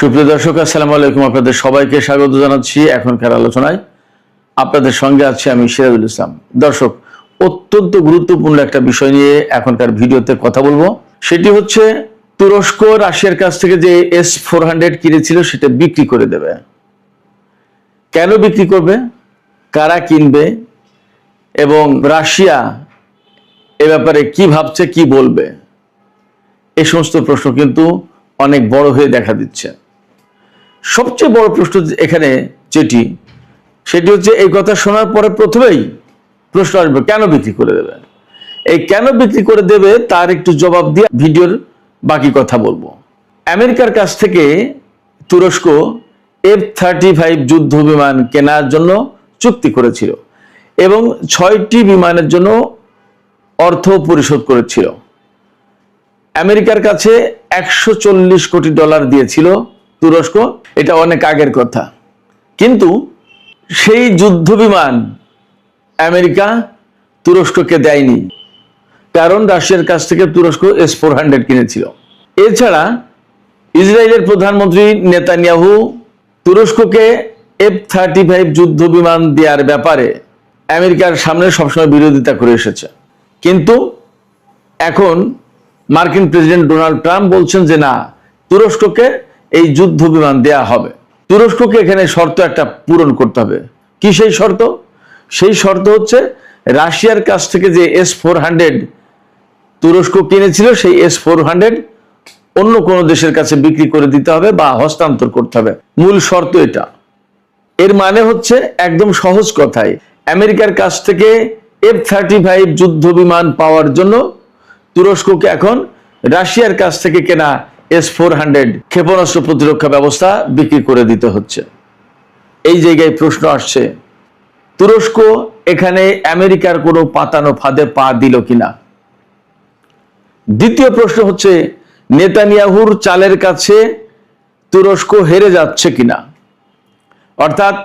সুপ্রিয় দর্শক, আসসালামু আলাইকুম। আপনাদের সবাইকে স্বাগত জানাচ্ছি এখনকার আলোচনায়। আপনাদের সঙ্গে আছি আমি সিরাজুল ইসলাম। দর্শক, অত্যন্ত গুরুত্বপূর্ণ একটা বিষয় নিয়ে এখনকার ভিডিওতে কথা বলবো। সেটি হচ্ছে তুরস্ক রাশিয়ার কাছ থেকে যে S-400 কিনেছিল সেটা বিক্রি করে দেবে। কেন বিক্রি করবে, কারা কিনবে এবং রাশিয়া এ ব্যাপারে কি ভাবছে, কি বলবে, এই সমস্ত প্রশ্ন কিন্তু অনেক বড় হয়ে দেখা দিচ্ছে। সবচেয়ে বড় প্রশ্ন এখানে সেটি হচ্ছে এই কথা শোনার পরে প্রথমেই প্রশ্ন আসবে কেন বিক্রি করে দেবে। এই কেন বিক্রি করে দেবে তার একটু জবাব দিয়ে ভিডিওর বাকি কথা বলবো। আমেরিকার কাছ থেকে তুরস্ক F-35 যুদ্ধ বিমান কেনার জন্য চুক্তি করেছিল এবং 6টি বিমানের জন্য অর্থ পরিশোধ করেছিল। আমেরিকার কাছে $140 কোটি দিয়েছিল তুরস্ক। এটা অনেক আগের কথা, কিন্তু সেই যুদ্ধ বিমান আমেরিকা তুরস্ককে দেয়নি, কারণ রাশিয়ার কাছ থেকে তুরস্ক S-400 কিনেছিল। এছাড়া ইসরায়েলের প্রধানমন্ত্রী নেতানিয়াহু তুরস্ককে F-35 যুদ্ধ বিমান দেওয়ার ব্যাপারে আমেরিকার সামনে সবসময় বিরোধিতা করে এসেছে, কিন্তু এখন মার্কিন প্রেসিডেন্ট ডোনাল্ড ট্রাম্প বলছেন যে না, তুরস্ককে এই যুদ্ধ বিমান দেয়া হবে। তুরস্ককে এখানে শর্ত একটা পূরণ করতে হবে। কি সেই শর্ত? সেই শর্ত হচ্ছে রাশিয়ার কাছ থেকে যে S-400 তুরস্ক কিনেছিল সেই S-400 অন্য কোনো দেশের কাছে বিক্রি করে দিতে হবে বা হস্তান্তর করতে হবে। মূল শর্ত এটা। এর মানে হচ্ছে একদম সহজ কথায়, আমেরিকার কাছ থেকে F-35 যুদ্ধ বিমান পাওয়ার জন্য তুরস্ককে এখন রাশিয়ার কাছ থেকে কেনা S-400 ক্ষেপণাস্ত্র প্রতিরক্ষা ব্যবস্থা বিক্রি করে দিতে হচ্ছে। এই জায়গায় প্রশ্ন আসছে, তুরস্ক এখানে আমেরিকার কোনো পাতানো ফাঁদে পা দিল কিনা। দ্বিতীয় প্রশ্ন হচ্ছে, নেতানিয়াহুর চালের কাছে তুরস্ক হেরে যাচ্ছে কিনা। অর্থাৎ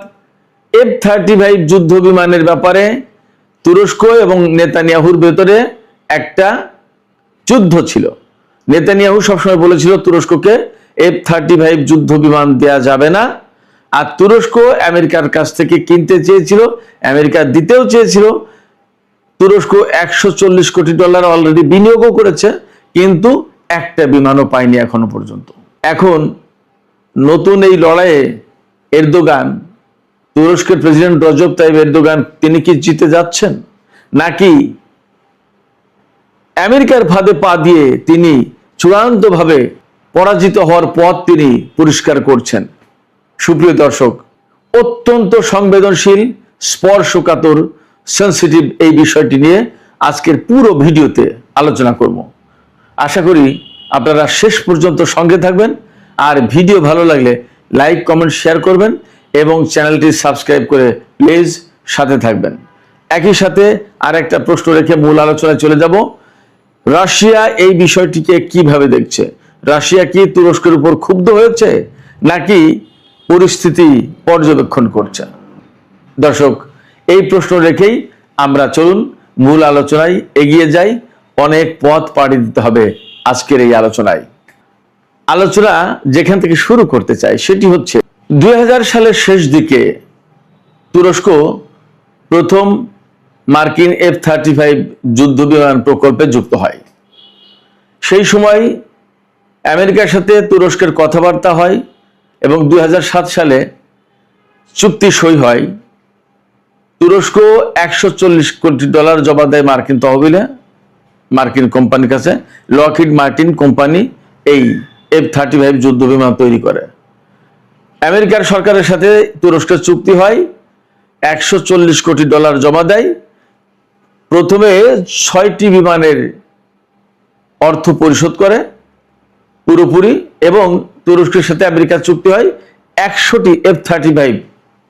F-35 যুদ্ধ বিমানের ব্যাপারে তুরস্ক এবং নেতানিয়াহুর ভেতরে একটা যুদ্ধ ছিল। নেতানিয়াহু সবসময় বলেছিল তুরস্ককে F-35 যুদ্ধ বিমান দেয়া যাবে না, আর তুরস্ক আমেরিকার কাছ থেকে কিনতে চেয়েছিল, আমেরিকা দিতেও চেয়েছিল। তুরস্ক $140 কোটি অলরেডি বিনিয়োগও করেছে, কিন্তু একটা বিমানও পায়নি এখনো পর্যন্ত। এখন নতুন এই লড়াইয়ে এরদোগান, তুরস্কের প্রেসিডেন্ট রজব তাইব এরদোগান, তিনি কি জিতে যাচ্ছেন, নাকি আমেরিকার ফাঁদে পা দিয়ে তিনি চূড়ান্তভাবে পরাজিত হওয়ার পথ তিনি পরিষ্কার করছেন। সুপ্রিয় দর্শক, অত্যন্ত সংবেদনশীল, স্পর্শকাতর, সেন্সিটিভ এই বিষয়টি নিয়ে আজকের পুরো ভিডিওতে আলোচনা করব। আশা করি আপনারা শেষ পর্যন্ত সঙ্গে থাকবেন, আর ভিডিও ভালো লাগলে লাইক, কমেন্ট, শেয়ার করবেন এবং চ্যানেলটি সাবস্ক্রাইব করে প্লিজ সাথে থাকবেন। একই সাথে আর একটা প্রশ্ন রেখে মূল আলোচনায় চলে যাব। রাশিয়া এই বিষয়টিকে কিভাবে দেখছে? রাশিয়া কি তুরস্কের উপর ক্ষুব্ধ হয়েছে, নাকি পরিস্থিতি পর্যবেক্ষণ করছে? দর্শক, এই প্রশ্ন রেখেই আমরা চলুন মূল আলোচনায় এগিয়ে যাই। অনেক পথ পাড়ি দিতে হবে আজকের এই আলোচনায়। আলোচনা যেখান থেকে শুরু করতে চাই সেটি হচ্ছে 2000 সালের শেষ দিকে তুরস্ক প্রথম মার্কিন F-35 যুদ্ধ বিমান প্রকল্পে যুক্ত হয়। সেই সময় আমেরিকার সাথে তুরস্কের কথাবার্তা হয় এবং 2007 সালে চুক্তি সই হয়। তুরস্ক $140 কোটি জমা দেয় মার্কিন তহবিলে, মার্কিন কোম্পানির কাছে। লকহিড মার্টিন কোম্পানি এই F-35 যুদ্ধ বিমান তৈরি করে। আমেরিকার সরকারের সাথে তুরস্কের চুক্তি হয়, $140 কোটি জমা দেয়। প্রথমে 6টি বিমানের অর্থ পরিশোধ করে পুরোপুরি, এবং তুরস্কের সাথে আমেরিকার চুক্তি হয় 100টি F-35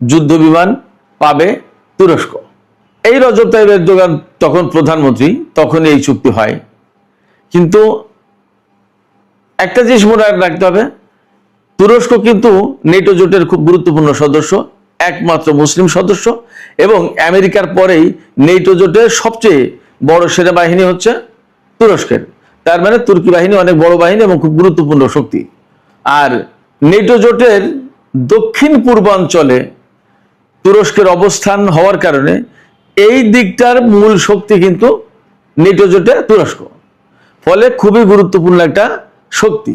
যুদ্ধ বিমান পাবে তুরস্ক। এই রজব তাইব এরদোগান তখন প্রধানমন্ত্রী, তখন এই চুক্তি হয়। কিন্তু একটা জিনিস মনে রাখতে হবে, তুরস্ক কিন্তু নেটো জোটের খুব গুরুত্বপূর্ণ সদস্য, একমাত্র মুসলিম সদস্য, এবং আমেরিকার পরেই নেটো জোটের সবচেয়ে বড় সেনাবাহিনী হচ্ছে তুরস্কের। তার মানে তুর্কি বাহিনী অনেক বড় বাহিনী এবং খুব গুরুত্বপূর্ণ শক্তি। আর নেটো জোটের দক্ষিণ পূর্বাঞ্চলে তুরস্কের অবস্থান হওয়ার কারণে এই দিকটার মূল শক্তি কিন্তু নেটো জোটে তুরস্ক, ফলে খুবই গুরুত্বপূর্ণ একটা শক্তি।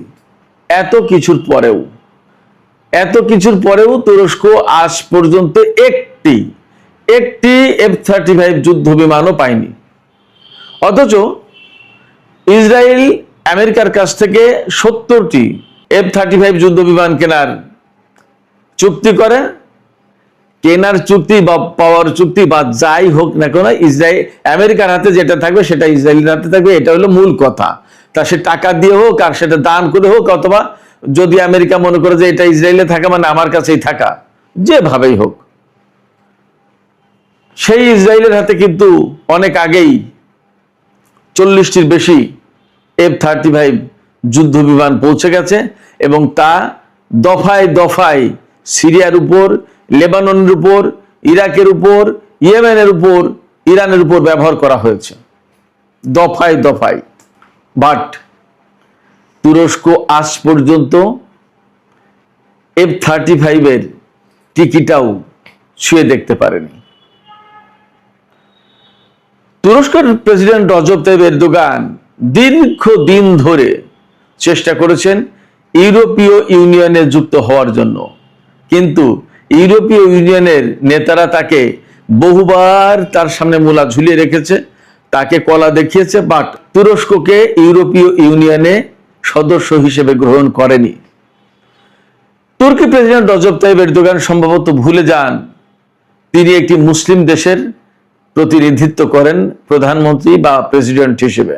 এত কিছুর পরেও তুরস্ক আজ পর্যন্ত একটি F-35 যুদ্ধ বিমানও পায়নি। অথচ ইসরায়েল আমেরিকার কাছ থেকে 70টি F-35 যুদ্ধ বিমান কেনার চুক্তি করে। কেনার চুক্তি বা পাওয়ার চুক্তি বা যাই হোক না কেন, ইসরায়েল আমেরিকার হাতে যেটা থাকবে সেটা ইসরায়েলের হাতে থাকবে, এটা হলো মূল কথা। তা সে টাকা দিয়ে হোক আর সেটা দান করে হোক, অথবা যদি আমেরিকা মনে করে যে এটা ইসরায়েলে থাকা মানে আমার কাছেই থাকা, যেভাবেই হোক, সেই ইসরায়েলের হাতে কিন্তু অনেক আগেই 40টির বেশি F-35 যুদ্ধ বিমান পৌঁছে গেছে এবং তা দফায় দফায় সিরিয়ার উপর, লেবাননের উপর, ইরাকের উপর, ইয়েমেনের উপর, ইরানের উপর ব্যবহার করা হয়েছে দফায় দফায়। বাট তুরস্ক আজ পর্যন্ত F-35 এর টিকিটাও ছুঁয়ে দেখতে পারেনি। তুরস্কের প্রেসিডেন্ট রজব তাইয়িপ এরদোগান দীর্ঘদিন ধরে চেষ্টা করেছেন ইউরোপীয় ইউনিয়নে যুক্ত হওয়ার জন্য, কিন্তু ইউরোপীয় ইউনিয়নের নেতারা তাকে বহুবার তার সামনে মূলা ঝুলিয়ে রেখেছে, তাকে কলা দেখিয়েছে, বাট তুরস্ককে ইউরোপীয় ইউনিয়নে সদস্য হিসেবে গ্রহণ করেনি। তুর্কি প্রেসিডেন্ট রজব তাইয়িপ এরদোগান সম্ভবত ভুলে যান তিনি একটি মুসলিম দেশের প্রতিনিধিত্ব করেন প্রধানমন্ত্রী বা প্রেসিডেন্ট হিসেবে।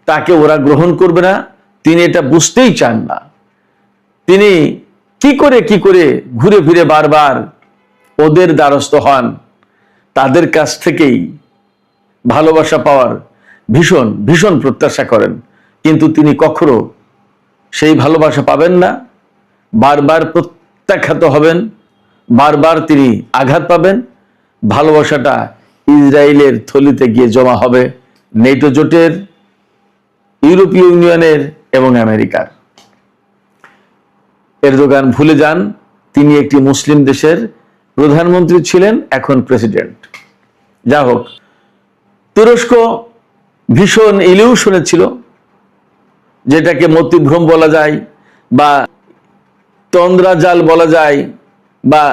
তাকে ওরা গ্রহণ করবে না, তিনি এটা বুঝতেই চান না। তিনি কি করে ঘুরে ফিরে বারবার ওদের দ্বারস্থ হন, তাদের কাছ থেকেই ভালোবাসা পাওয়ার ভীষণ ভীষণ প্রত্যাশা করেন, কিন্তু তিনি কখনো সেই ভালোবাসা পাবেন না। বারবার প্রত্যাখ্যাত হবেন, বারবার তিনি আঘাত পাবেন। ভালোবাসাটা ইসরায়েলের থলিতে গিয়ে জমা হবে নেটো জোটের, ইউরোপীয় ইউনিয়নের এবং আমেরিকার। এরদোগান ভুলে যান তিনি একটি মুসলিম দেশের প্রধানমন্ত্রী ছিলেন, এখন প্রেসিডেন্ট। যা হোক, তুরস্ক ভীষণ ইলিউশনে ছিল, যেটাকে মতিভ্রম বলা যায় বা তন্দ্রাজাল বলা যায় বা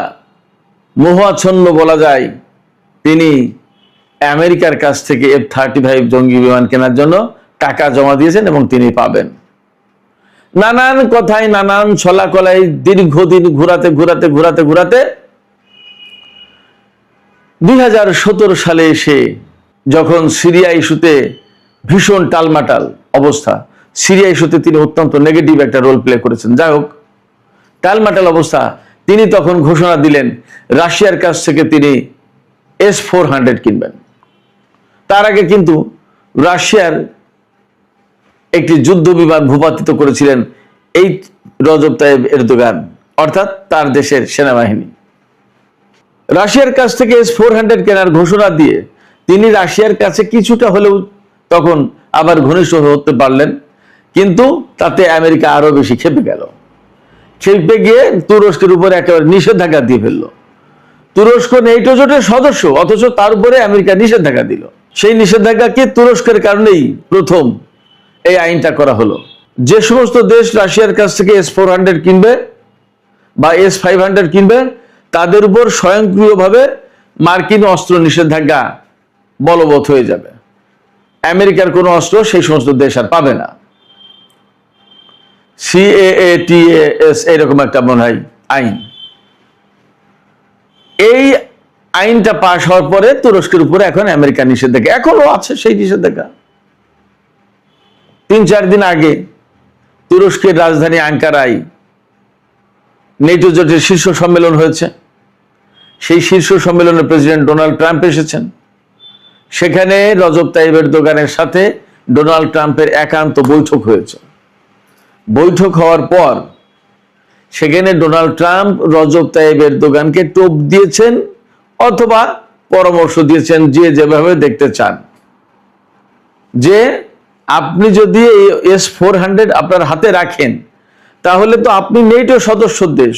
মোহাচ্ছন্ন বলা যায়। তিনি আমেরিকার কাছ থেকে F-35 জঙ্গি বিমান কেনার জন্য টাকা জমা দিয়েছেন এবং তিনি পাবেন। নানান কথায়, নানান ছলাকলায় দীর্ঘদিন ঘুরাতে 2017 সালে এসে যখন সিরিয়া ইস্যুতে ভীষণ টালমাটাল অবস্থা, সিরিয়া ইস্যুতে তিনি অত্যন্ত নেগেটিভ একটা রোল প্লে করেছেন। যাই হোক, টালমাটাল অবস্থা, তিনি তখন ঘোষণা দিলেন রাশিয়ার কাছ থেকে তিনি S-400 কিনবেন। তার আগে কিন্তু রাশিয়ার একটি যুদ্ধ বিমান ভূপাতিত করেছিলেন এই রজব তাইয়িপ এরদোগান, অর্থাৎ তার দেশের সেনাবাহিনী। রাশিয়ার কাছ থেকে S-400 কেনার ঘোষণা দিয়ে তিনি রাশিয়ার কাছে কিছুটা হলেও তখন আবার ঘনিষ্ঠ হতে পারলেন, কিন্তু তাতে আমেরিকা আরো বেশি খেপে গিয়ে তুরস্কের উপরে একেবারে নিষেধাজ্ঞা দিয়ে ফেললো। তুরস্ক নেটো জোটের সদস্য, অথচ তার উপরে আমেরিকা নিষেধাজ্ঞা দিল। সেই নিষেধাজ্ঞাকে তুরস্কের কারণেই প্রথম এই আইনটা করা হলো। যে সমস্ত দেশ রাশিয়ার কাছ থেকে S-400 কিনবে বা S-500 কিনবে, তাদের উপর স্বয়ংক্রিয়ভাবে মার্কিন অস্ত্র নিষেধাজ্ঞা বলবৎ হয়ে যাবে। আমেরিকার কোনো অস্ত্র সেই সমস্ত দেশ আর পাবে না। CAATAS এরকম একটা মনে হয় আইন। এই আইনটা পাশ হওয়ার পরে তুরস্কের উপরে এখন আমেরিকা নিষেধাজ্ঞা এখনো আছে। সেই নিষেধাজ্ঞা 3-4 দিন আগে তুরস্কের রাজধানী আঙ্কারায় নেটো জোটের শীর্ষ সম্মেলন হয়েছে। সেই শীর্ষ সম্মেলনে প্রেসিডেন্ট ডোনাল্ড ট্রাম্প এসেছেন। সেখানে রজব তাইয়িপ এরদোগানের সাথে ডোনাল্ড ট্রাম্পের একান্ত বৈঠক হয়েছে। বৈঠক হওয়ার পর সেখানে ডোনাল্ড ট্রাম্প রজব তাইয়িপ এরদোগানকে টোপ দিয়েছেন অথবা পরামর্শ দিয়েছেন, যে যেভাবে দেখতে চান, যে আপনি যদি এই S-400 আপনার হাতে রাখেন তাহলে তো আপনি নেটো সদস্য দেশ।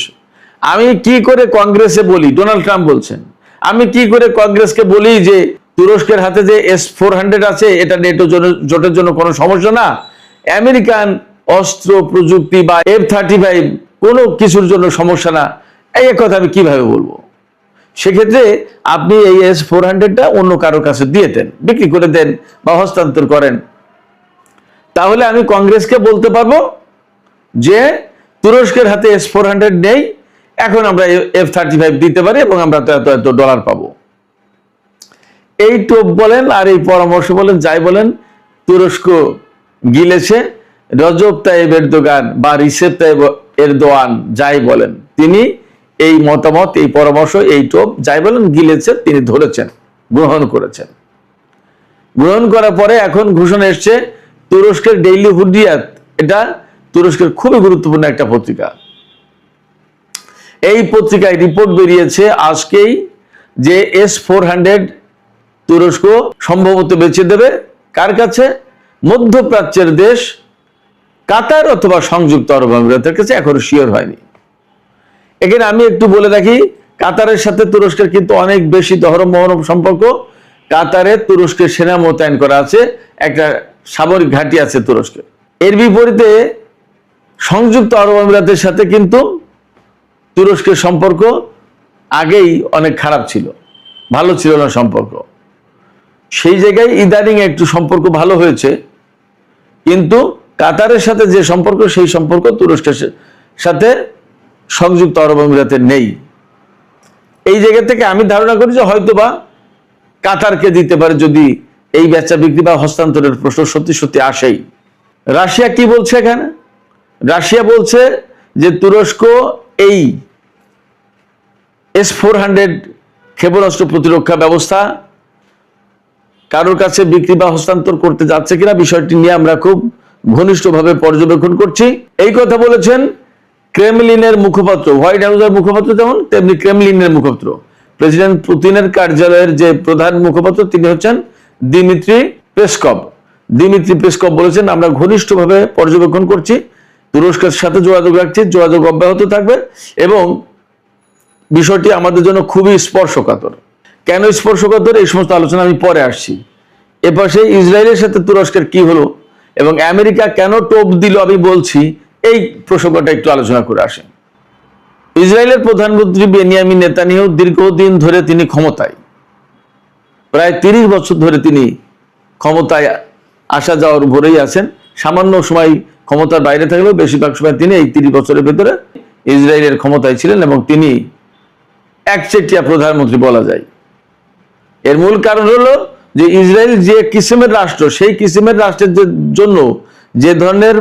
আমি কি করে কংগ্রেসে বলি, ডোনাল্ড ট্রাম্প বলছেন, আমি কি করে কংগ্রেসকে বলি যে তুরস্কের হাতে যে S-400 আছে এটা নেটো জোটের জন্য কোনো সমস্যা না, আমেরিকান অস্ত্র প্রযুক্তি বা F-35 কোনো কিছুর জন্য সমস্যা না, এই কথা আমি কিভাবে বলবো? সেক্ষেত্রে আপনি এই S-400টা অন্য কারো কাছে দিয়ে দেন, বিক্রি করে দেন বা হস্তান্তর করেন। তাহলে আমি কংগ্রেসকে বলতে পারবো যে তুরস্কের হাতে S-400 নেই, এখন আমরা F-35 দিতে পারি এবং আমরা তো এত ডলার পাবো। এই টোপ বলেন আর এই পরামর্শ বলেন, যাই বলেন, তুরস্ক গিলেছে। রজব তাইয়েব এরদোগান বা রিসেপ তাইয়েব এরদোয়ান যাই বলেন, তিনি এই মতামত, এই পরামর্শ, এই টোপ যাই বলেন গিলেছে, তিনি ধরেছেন, গ্রহণ করেছেন। গ্রহণ করার পরে এখন ঘোষণা এসছে তুরস্কের ডেইলি হুরিয়াত, এটা তুরস্কের খুবই গুরুত্বপূর্ণ একটা পত্রিকা। এই পত্রিকায় রিপোর্ট বেরিয়েছে আজকেই যে S-400 তুরস্ক সম্ভবত বেচে দেবে কার কাছে? মধ্যপ্রাচ্যের দেশ কাতার অথবা সংযুক্ত আরব আমিরাতের কাছে, এখনো শিওর হয়নি। এখানে আমি একটু বলে রাখি, কাতারের সাথে তুরস্কের কিন্তু অনেক বেশি দহরম মহরম সম্পর্ক। কাতারে তুরস্কের সেনা মোতায়েন করা আছে, একটা সামরিক ঘাঁটি আছে তুরস্কের। এর বিপরীতে সংযুক্ত আরব আমিরাতের সাথে কিন্তু তুরস্কের সম্পর্ক আগেই অনেক খারাপ ছিল, ভালো ছিল না সম্পর্ক। সেই জায়গায় ইদানিং একটু সম্পর্ক ভালো হয়েছে, কিন্তু কাতারের সাথে যে সম্পর্ক, সেই সম্পর্ক তুরস্কের সাথে সংযুক্ত আরব আমিরাতের নেই। এই জায়গা থেকে আমি ধারণা করি যে হয়তোবা কাতারকে দিতে পারে যদি এই বেচা বিক্রি বা হস্তান্তরের প্রশ্ন সত্যি সত্যি আসেই। রাশিয়া কি বলছে এখানে? রাশিয়া বলছে যে তুরস্ক এই S-400 ক্ষেপণাস্ত্র প্রতিরক্ষা ব্যবস্থা কারোর কাছে বিক্রি বা হস্তান্তর করতে যাচ্ছে কিনা বিষয়টি নিয়ে আমরা খুব ঘনিষ্ঠভাবে পর্যবেক্ষণ করছি। এই কথা বলেছেন ক্রেমলিনের মুখপাত্র, হোয়াইট হাউসের মুখপাত্র যেমন, তেমনি ক্রেমলিনের মুখপাত্র, প্রেসিডেন্ট পুতিনের কার্যালয়ের যে প্রধান মুখপাত্র, তিনি হচ্ছেন দিমিত্রি পেসকভ। দিমিত্রি পেসকভ বলেছেন, আমরা ঘনিষ্ঠভাবে পর্যবেক্ষণ করছি, তুরস্কের সাথে যোগাযোগ রাখছি, যোগাযোগ অব্যাহত থাকবে এবং বিষয়টি আমাদের জন্য খুবই স্পর্শকাতর। কেন স্পর্শকাতর, এই সমস্ত আলোচনা আমি পরে আসছি। এপাশে ইসরায়েলের সাথে তুরস্কের কি হলো এবং আমেরিকা কেন টোপ দিল আমি বলছি, এই প্রসঙ্গটা একটু আলোচনা করে আসেন। ইসরায়েলের প্রধানমন্ত্রী বেনিয়ামিন নেতানিয়াহু দীর্ঘদিন ধরে তিনি ক্ষমতায়, প্রায় 30 বছর ধরে তিনি ক্ষমতায় আসা যাওয়ার উপরেই আছেন। সামান্য সময় ক্ষমতার বাইরে থাকলেও বেশিরভাগ সময় তিনি এই 30 বছরের ভেতরে ইসরায়েলের ক্ষমতায় ছিলেন এবং তিনি একচেটিয়া প্রধানমন্ত্রী বলা যায়। এর মূল কারণ হলো যে ইসরায়েল যে কিসিমের রাষ্ট্র, সেই কিসিমের রাষ্ট্রের জন্য যে ধরনের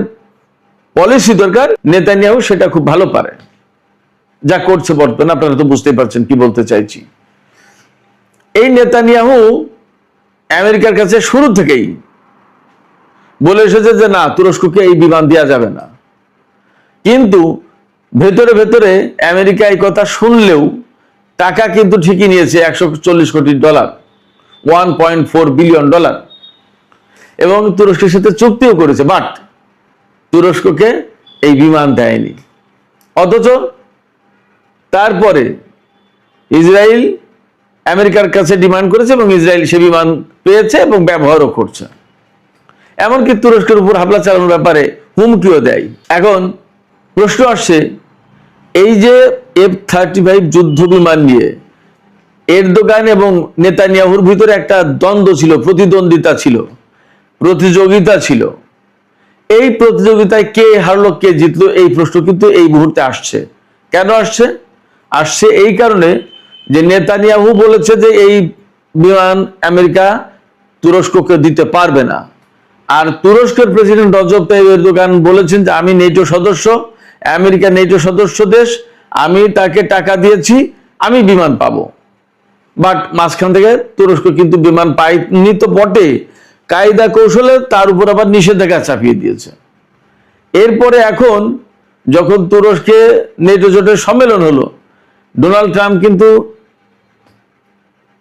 পলিসি দরকার নেতানিয়াহু সেটা খুব ভালো পারে, যা করছে বর্তমানে। আপনারা তো বুঝতেই পারছেন কি বলতে চাইছি। এই নেতানিয়াহু আমেরিকার কাছে শুরু থেকেই বলে এসেছে যে না, তুরস্ককে এই বিমান দেওয়া যাবে না। কিন্তু ভেতরে ভেতরে আমেরিকা এই কথা শুনলেও টাকা কিন্তু ঠিকই নিয়েছে, $140 কোটি, $1.4 বিলিয়ন, এবং তুরস্কের সাথে চুক্তিও করেছে, বাট তুরস্ককে এই বিমান দেয়নি। অথচ তারপরে ইসরায়েল আমেরিকার কাছে ডিমান্ড করেছে এবং ইসরায়েল সে বিমান পেয়েছে এবং ব্যবহারও করছে। এমনকি তুরস্কের উপর হামলা চালানোর ব্যাপারে হুমকিও দেয়। এখন প্রশ্ন আসছে, এই যে F-35 যুদ্ধ বিমান নিয়ে এরদোগান এবং নেতানিয়াহুর ভিতরে একটা দ্বন্দ্ব ছিল, প্রতিদ্বন্দ্বিতা ছিল, প্রতিযোগিতা ছিল। এই প্রতিযোগিতায় কে হারলো কে জিতলো এই প্রশ্ন কিন্তু এই মুহূর্তে আসছে। কেন আসছে? আসছে এই কারণে যে নেতানিয়াহু বলেছে যে এই বিমান আমেরিকা তুরস্ককে দিতে পারবে না, আর তুরস্কের প্রেসিডেন্ট রজব তাইয়েব এরদোগান বলেছেন যে আমি নেটো সদস্য, আমেরিকা নেটো সদস্য দেশ, আমি তাকে টাকা দিয়েছি, আমি বিমান পাবো। বাট মাঝখান থেকে তুরস্ক কিন্তু বিমান পায়নি তো বটে, কায়দা কৌশলে তার উপর আবার নিষেধাজ্ঞা চাপিয়ে দিয়েছে। এরপরে এখন যখন তুরস্কে নেটো জোটের সম্মেলন হলো, ডোনাল্ড ট্রাম্প কিন্তু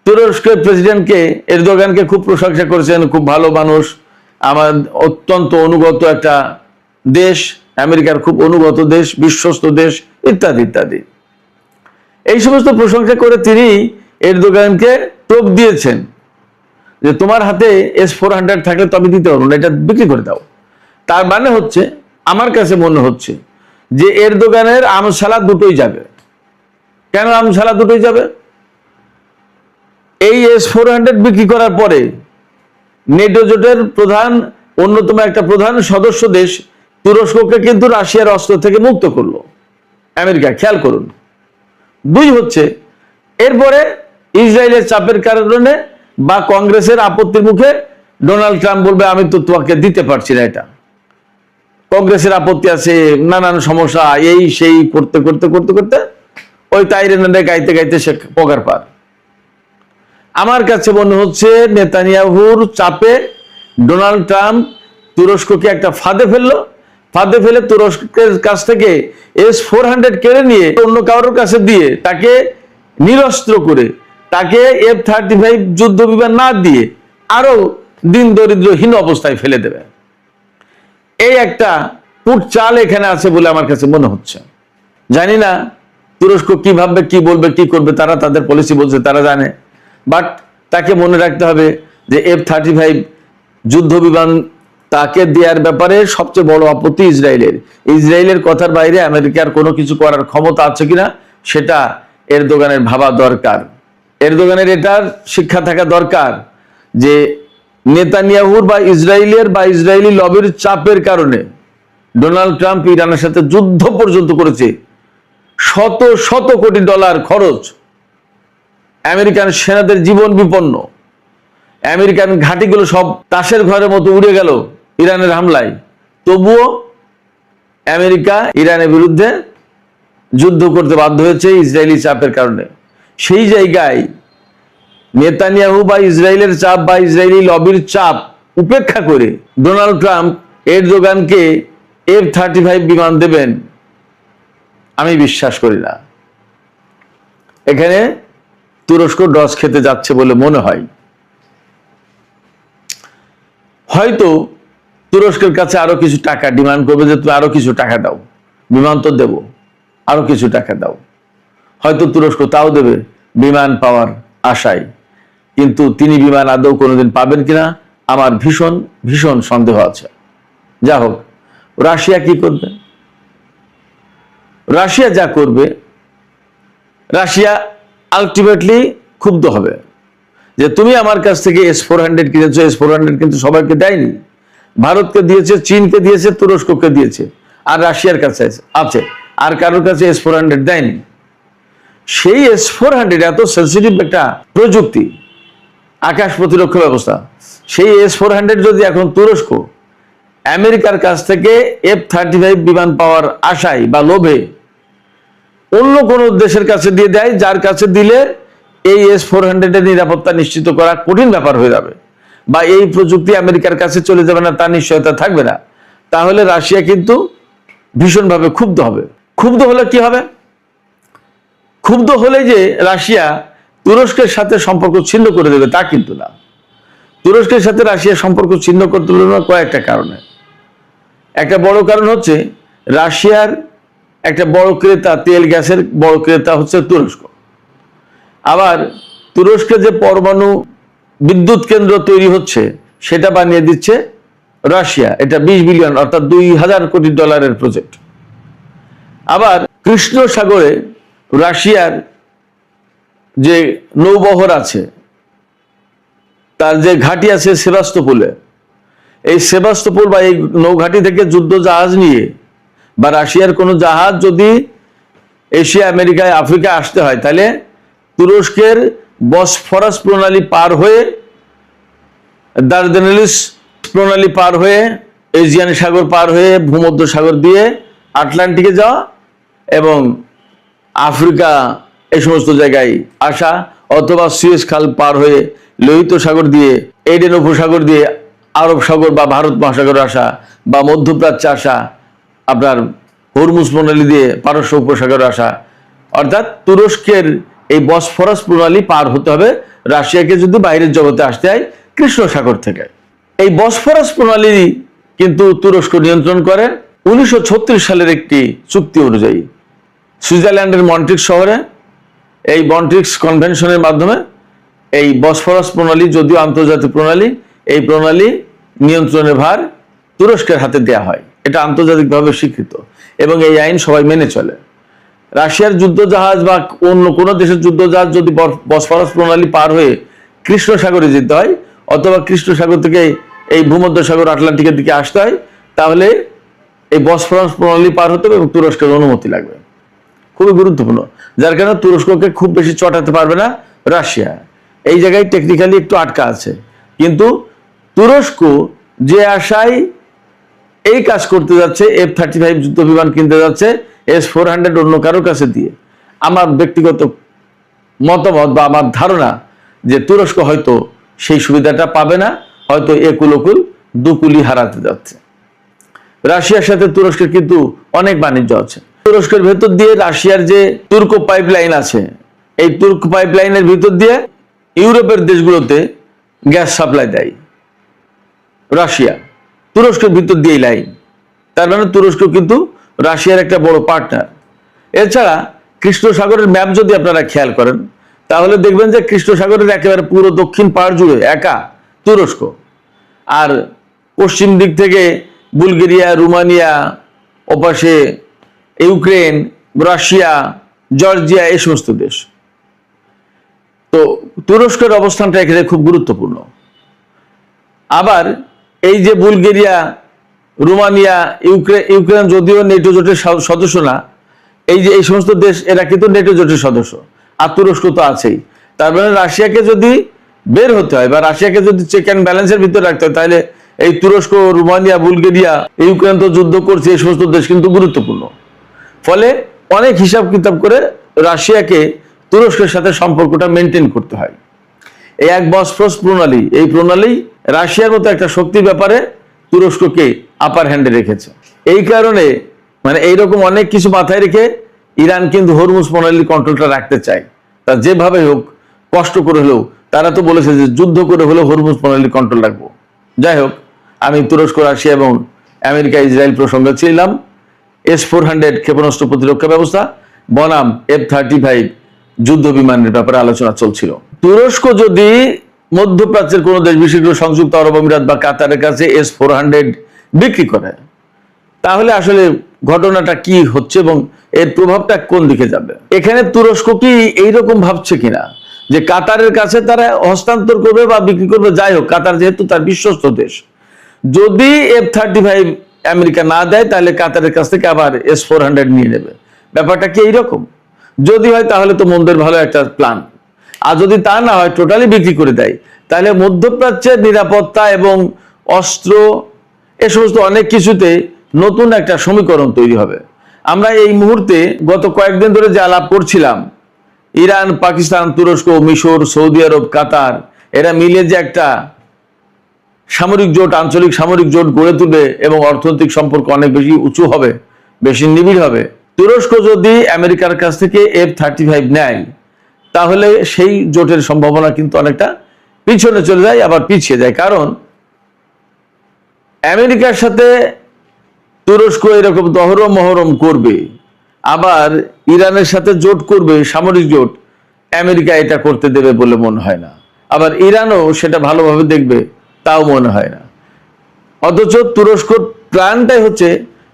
তুরস্কের প্রেসিডেন্টকে, এরদোগানকে খুব প্রশংসা করেছেন, খুব ভালো মানুষ, আমার অত্যন্ত অনুগত একটা দেশ, আমেরিকার খুব অনুগত দেশ, বিশ্বস্ত দেশ, ইত্যাদি ইত্যাদি। এই সমস্ত প্রশংসা করে তিনি এরদোগানকে টোপ দিয়েছেন যে তোমার হাতে S-400 থাকলে তো আমি দিতে পারবো না, এটা বিক্রি করে দাও। তার মানে হচ্ছে, আমার কাছে মনে হচ্ছে যে এরদোগানের আমসালা দুটোই যাবে। কেন আমসালা দুটোই যাবে? এই S-400 বিক্রি করার পরে নেটো জোটের অন্যতম একটা প্রধান সদস্য দেশ তুরস্ককে কিন্তু রাশিয়ার অস্ত্র থেকে মুক্ত করলো আমেরিকা, খেয়াল করুন। দুই হচ্ছে, এরপরে ইসরায়েলের চাপের কারণে বা কংগ্রেসের আপত্তির মুখে ডোনাল্ড ট্রাম্প বলবে আমি তো তোমাকে দিতে পারছি না, এটা কংগ্রেসের আপত্তি আছে, নানান সমস্যা, এই সেই করতে করতে করতে করতে ওই তাইরেনে গাইতে গাইতে সে পগার পার। আমার কাছে মনে হচ্ছে নেতানিয়াহুর চাপে ডোনাল্ড ট্রাম্প তুরস্ককে একটা ফাঁদে ফেলে তুরস্কের কাছ থেকে S-400 কেড়ে নিয়ে অন্য কারোর কাছে দিয়ে তাকে নিরস্ত্র করে তাকে F-35 যুদ্ধ বিমান না দিয়ে আরো দিন দরিদ্রহীন অবস্থায় ফেলে দেবে। এই একটা পুট চাল এখানে আছে বলে আমার কাছে মনে হচ্ছে। জানি না তুরস্ক কি ভাববে, কি বলবে, কি করবে, তারা তাদের পলিসি বলছে, তারা জানে। বাট তাকে মনে রাখতে হবে যে F-35 যুদ্ধ বিমান তাকে দেওয়ার ব্যাপারে সবচেয়ে বড় আপত্তি ইসরায়েলের কথার বাইরে আমেরিকার কোনো কিছু করার ক্ষমতা আছে কিনা সেটা এরদোগানের ভাবা দরকার। এরদোগানের এটার শিক্ষা থাকা দরকার যে নেতানিয়াহুর বা ইসরায়েলি লবির চাপের কারণে ডোনাল্ড ট্রাম্প ইরানের সাথে যুদ্ধ পর্যন্ত করেছে। শত শত কোটি ডলার খরচ, আমেরিকান সেনাদের জীবন বিপন্ন, আমেরিকান ঘাঁটিগুলো সব তাসের ঘরের মতো উড়ে গেল ইরানের হামলায়। তবুও আমেরিকা ইরানের বিরুদ্ধে যুদ্ধ করতে বাধ্য হয়েছে ইসরায়েলি চাপের কারণে। সেই জায়গায় নেতানিয়াহু বা ইসরায়েলের চাপ বা ইসরায়েলি লবির চাপ উপেক্ষা করে ডোনাল্ড ট্রাম্প এরদোগানকে F-35 বিমান দেবেন, আমি বিশ্বাস করি না। এখানে তুরস্ক ডস খেতে যাচ্ছে বলে মনে হয়। হয়তো তুরস্কের কাছে আরো কিছু টাকা ডিমান্ড করবে যে তুমি আরো কিছু টাকা দাও, বিমান তো দেব, আরো কিছু টাকা দাও। হয়তো তুরস্ক তাও দেবে বিমান পাওয়ার আশায়, কিন্তু তিনি বিমান আদৌ কোনোদিন পাবেন কিনা আমার ভীষণ ভীষণ সন্দেহ আছে। যা হোক, রাশিয়া কি করবে? রাশিয়া যা করবে, রাশিয়া আলটিমেটলি ক্ষুব্ধ হবে যে তুমি আমার কাছ থেকে S-400 কিনেছো। S-400 কিন্তু সবাইকে দেয়নি, ভারতকে দিয়েছে, চীনকে দিয়েছে, তুরস্ককে দিয়েছে, আর রাশিয়ার কাছে আছে, আর কারোর কাছে S-400 দেয়নি। সেই S-400 এত সেন্সিটিভ একটা প্রযুক্তি, আকাশ প্রতিরক্ষা ব্যবস্থা, সেই S-400 যদি এখন তুরস্ক আমেরিকার কাছ থেকে F-35 বিমান পাওয়ার আশায় বা লোভে অন্য কোন দেশের কাছে দিয়ে দেয়, যার কাছে দিলে এই S-400 এর নিরাপত্তা নিশ্চিত করা কঠিন ব্যাপার হয়ে যাবে, বা এই প্রযুক্তি আমেরিকার কাছে চলে যাবে না, তার নিশ্চয়তা থাকবে না, তাহলে রাশিয়া কিন্তু ভীষণভাবে ক্ষুব্ধ হবে। ক্ষুব্ধ হলে কি হবে? ক্ষুব্ধ হলে যে রাশিয়া তুরস্কের সাথে সম্পর্ক ছিন্ন করে দেবে তা কিন্তু না। তুরস্কের সাথে রাশিয়া সম্পর্ক ছিন্ন করতে হলো না কয়েকটা কারণে। একটা বড় কারণ হচ্ছে রাশিয়ার একটা বড় ক্রেতা, তেল গ্যাসের বড় ক্রেতা হচ্ছে তুরস্ক। আবার তুরস্কে যে পরমাণু বিদ্যুৎ কেন্দ্র তৈরি হচ্ছে সেটা বানিয়ে দিচ্ছে রাশিয়া। এটা 20 বিলিয়ন অর্থাৎ $2000 কোটি প্রজেক্ট। আবার কৃষ্ণ সাগরে রাশিয়ার যে নৌবহর আছে, তার যে ঘাঁটি আছে সেভাস্তোপোলে, এই সেভাস্তোপোল বা এই নৌঘাঁটি থেকে যুদ্ধ জাহাজ নিয়ে বা রাশিয়ার কোনো জাহাজ যদি এশিয়া, আমেরিকায়, আফ্রিকা আসতে হয়, তাহলে তুরস্কের বসফরাস প্রণালী পার হয়ে, দারদানেলিস প্রণালী পার হয়ে, এজিয়ান সাগর পার হয়ে, ভূমধ্য সাগর দিয়ে আটলান্টিকে যাওয়া এবং আফ্রিকা এই সমস্ত জায়গায় আসা, অথবা সুয়েজ খাল পার হয়ে লোহিত সাগর দিয়ে, এডেন উপসাগর দিয়ে আরব সাগর বা ভারত মহাসাগর আসা, বা মধ্যপ্রাচ্যে আসা, আপনার হরমুজ প্রণালী দিয়ে পারস্য উপসাগর আসা। অর্থাৎ তুরস্কের এই বসফরাস প্রণালী পার হতে হবে রাশিয়াকে যদি বাইরের জগতে আসতে হয় কৃষ্ণ সাগর থেকে। এই বসফরাস প্রণালী কিন্তু তুরস্ক নিয়ন্ত্রণ করে। 1936 সালের একটি চুক্তি অনুযায়ী সুইজারল্যান্ডের মন্ট্রিক্স শহরে এই মন্ট্রিক্স কনভেনশনের মাধ্যমে এই বসফরাস প্রণালী, যদিও আন্তর্জাতিক প্রণালী, এই প্রণালী নিয়ন্ত্রণের ভার তুরস্কের হাতে দেয়া হয়। এটা আন্তর্জাতিকভাবে স্বীকৃত এবং এই আইন সবাই মেনে চলে। রাশিয়ার যুদ্ধজাহাজ বা অন্য কোনো দেশের যুদ্ধজাহাজ যদি বসফরাস প্রণালী পার হয়ে কৃষ্ণ সাগরে যেতে হয় অথবা কৃষ্ণ সাগর থেকে এই ভূমধ্যসাগর আটলান্টিকের দিকে আসতে হয়, তাহলে এই বসফরাস প্রণালী পার হতে হবে এবং তুরস্কের অনুমতি লাগবে। খুবই গুরুত্বপূর্ণ, যার কারণে তুরস্ককে খুব বেশি চটাতে পারবে না রাশিয়া। এই জায়গায় টেকনিক্যালি একটু আটকা আছে, কিন্তু তুরস্ক যে আশায় এই কাজ করতে যাচ্ছে, F-35 যুদ্ধ বিমান কিনতে যাচ্ছে S-400 অন্য কারোর কাছে দিয়ে, আমার ব্যক্তিগত মতামত বা আমার ধারণা যে তুরস্ক হয়তো সেই সুবিধাটা পাবে না, হয়তো একুল ওকুল দুকুলি হারাতে যাচ্ছে। রাশিয়ার সাথে তুরস্কের কিন্তু অনেক বাণিজ্য আছে। তুরস্কের ভেতর দিয়ে রাশিয়ার যে তুর্ক পাইপলাইন আছে, এই তুর্ক পাইপলাইনের ভিতর দিয়ে ইউরোপের দেশগুলোতে গ্যাস সাপ্লাই দেয় রাশিয়া, তুরস্কের ভিতর দিয়েই লাইন। তার মানে তুরস্ক কিন্তু রাশিয়ার একটা বড় পার্টনার। এছাড়া কৃষ্ণ সাগরের ম্যাপ যদি আপনারা খেয়াল করেন, তাহলে দেখবেন যে কৃষ্ণ সাগরের একেবারে পুরো দক্ষিণ পাড় জুড়ে একা তুরস্ক, আর পশ্চিম দিক থেকে বুলগেরিয়া, রোমানিয়া, ওপাশে ইউক্রেন, রাশিয়া, জর্জিয়া, এই সমস্ত দেশ। তো তুরস্কের অবস্থানটা এখানে খুব গুরুত্বপূর্ণ। আবার এই যে বুলগেরিয়া, রোমানিয়া, ইউক্রেন যদিও নেটো জোটের সদস্য না, এই যে এই সমস্ত দেশ এরা কিন্তু নেটো জোটের সদস্য, আর তুরস্ক তো আছেই। তার মানে রাশিয়াকে যদি বের হতে হয় বা রাশিয়াকে যদি চেক অ্যান্ড ব্যালেন্সের ভিতরে রাখতে হয়, তাহলে এই তুরস্ক, রোমানিয়া, বুলগেরিয়া, ইউক্রেন তো যুদ্ধ করছে, এই সমস্ত দেশ কিন্তু গুরুত্বপূর্ণ। ফলে অনেক হিসাব কিতাব করে রাশিয়াকে তুরস্কের সাথে সম্পর্কটা মেনটেন করতে হয়। এই এক বসফরাস প্রণালী, এই প্রণালী রাশিয়ার মতো একটা শক্তির ব্যাপারে তুরস্ককে আপার হ্যান্ডে রেখেছে। এই কারণে মানে এইরকম অনেক কিছু মাথায় রেখে ইরান কিন্তু হরমুজ প্রণালীর কন্ট্রোলটা রাখতে চায়। তা যেভাবে হোক, কষ্ট করে হলেও, তারা তো বলেছে যে যুদ্ধ করে হলেও হরমুজ প্রণালীর কন্ট্রোল রাখবো। যাই হোক, আমি তুরস্ক, রাশিয়া এবং আমেরিকা, ইসরায়েল প্রসঙ্গে ছিলাম। S-400 ক্ষেপণাস্ত্র প্রতিরক্ষা ব্যবস্থা বনাম F-35 যুদ্ধ বিমানের ব্যাপারে আলোচনা চলছিল। তুরস্ক যদি মধ্যপ্রাচ্যের কোনো দেশ, বিশেষ করে সংযুক্ত আরব আমিরাত বা কাতারের কাছে S-400 বিক্রি করে, তাহলে আসলে ঘটনাটা কি হচ্ছে এবং এর প্রভাবটা কোন দিকে যাবে? এখানে তুরস্ক কি এইরকম ভাবছে কিনা যে কাতারের কাছে তারা হস্তান্তর করবে বা বিক্রি করবে? যাই হোক, কাতার যেহেতু তার বিশ্বস্ত দেশ, যদি F-35 আমেরিকা না দেয়, তাহলে কাতারের কাছ থেকে আবার S-400 নিয়ে নেবে। ব্যাপারটা কি এইরকম? যদি হয় তাহলে তো মন্দের ভালো একটা প্ল্যান, আর যদি তা না হয়, টোটালি বিক্রি করে দেয়, তাহলে মধ্যপ্রাচ্যের নিরাপত্তা এবং অস্ত্র, এ সমস্ত অনেক কিছুতে নতুন একটা সমীকরণ তৈরি হবে। আমরা এই মুহূর্তে গত কয়েকদিন ধরে যে আলাপ করছিলাম, ইরান, পাকিস্তান, তুরস্ক, মিশর, সৌদি আরব, কাতার, এরা মিলে যে একটা সামরিক জোট, আঞ্চলিক সামরিক জোট গড়ে তুলবে এবং অর্থনৈতিক সম্পর্ক অনেক বেশি উঁচু হবে, বেশি নিবিড় হবে। তুরস্ক যদি আমেরিকার কাছ থেকে F-35 নেয়, তাহলে সেই জোটের সম্ভাবনা কিন্তু অনেকটা পিছনে চলে যায়, আবার পিছিয়ে যায়। কারণ আমেরিকার সাথে তুরস্ক এরকম দহরম মহরম করবে, আবার ইরানের সাথে জোট করবে, সামরিক জোট, আমেরিকা এটা করতে দেবে বলে মনে হয় না। আবার ইরানও সেটা ভালোভাবে দেখবে, তাও মনে হয় না। অথচ তুরস্কর প্ল্যানটাই হচ্ছে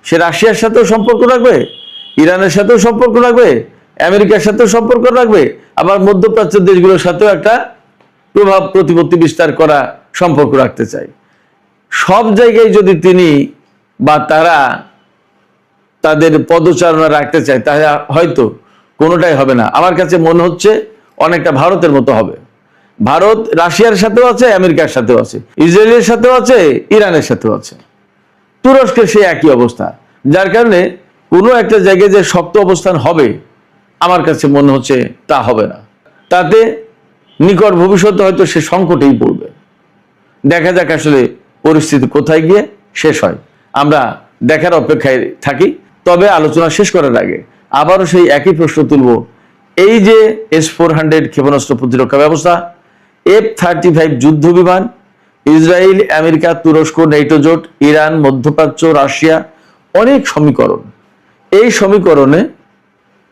সে রাশিয়ার সাথেও সম্পর্ক রাখবে, ইরানের সাথেও সম্পর্ক রাখবে, আমেরিকার সাথেও সম্পর্ক রাখবে, আবার মধ্যপ্রাচ্যের দেশগুলোর সাথেও একটা প্রভাব প্রতিপত্তি বিস্তার করা সম্পর্ক রাখতে চায়। সব জায়গায় যদি তিনি বা তারা তাদের পদচারণা রাখতে চায়, তাহলে হয়তো কোনোটাই হবে না। আমার কাছে মনে হচ্ছে অনেকটা ভারতের মতো হবে। ভারত রাশিয়ার সাথেও আছে, আমেরিকার সাথেও আছে, ইসরায়েলের সাথেও আছে, ইরানের সাথেও আছে। তুরস্কের সেই একই অবস্থা, যার কারণে কোনো একটা জায়গায় যে শক্ত অবস্থান হবে, আমার কাছে মনে হচ্ছে তা হবে না। তাতে নিকট ভবিষ্যতে হয়তো সে সংকটেই পড়বে। দেখা যাক আসলে পরিস্থিতি কোথায় গিয়ে শেষ হয়, আমরা দেখার অপেক্ষায় থাকি। তবে আলোচনা শেষ করার আগে আবারও সেই একই প্রশ্ন তুলব, এই যে S-400 ক্ষেপণাস্ত্র প্রতিরক্ষা ব্যবস্থা, F-35 যুদ্ধ বিমান, ইসরায়েল, আমেরিকা, তুরস্ক, নেটো জোট, ইরান, মধ্যপ্রাচ্য, রাশিয়া অনেক সমীকরণ। এই সমীকরণে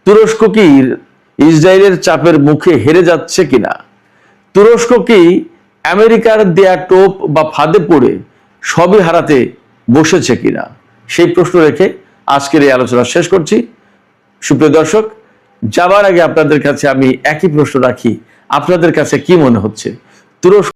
তুরস্ক কি ইসরায়েলের চাপের মুখে হেরে যাচ্ছে কিনা, তুরস্ক কি আমেরিকার দেয়া টোপ বা ফাঁদে পড়ে সবই হারাতে বসেছে কিনা, সেই প্রশ্ন রেখে আজকের এই আলোচনা শেষ করছি। সুপ্রিয় দর্শক, যাবার আগে আপনাদের কাছে আমি একই প্রশ্ন রাখি, আপনাদের কাছে কি মনে হচ্ছে তুরস্ক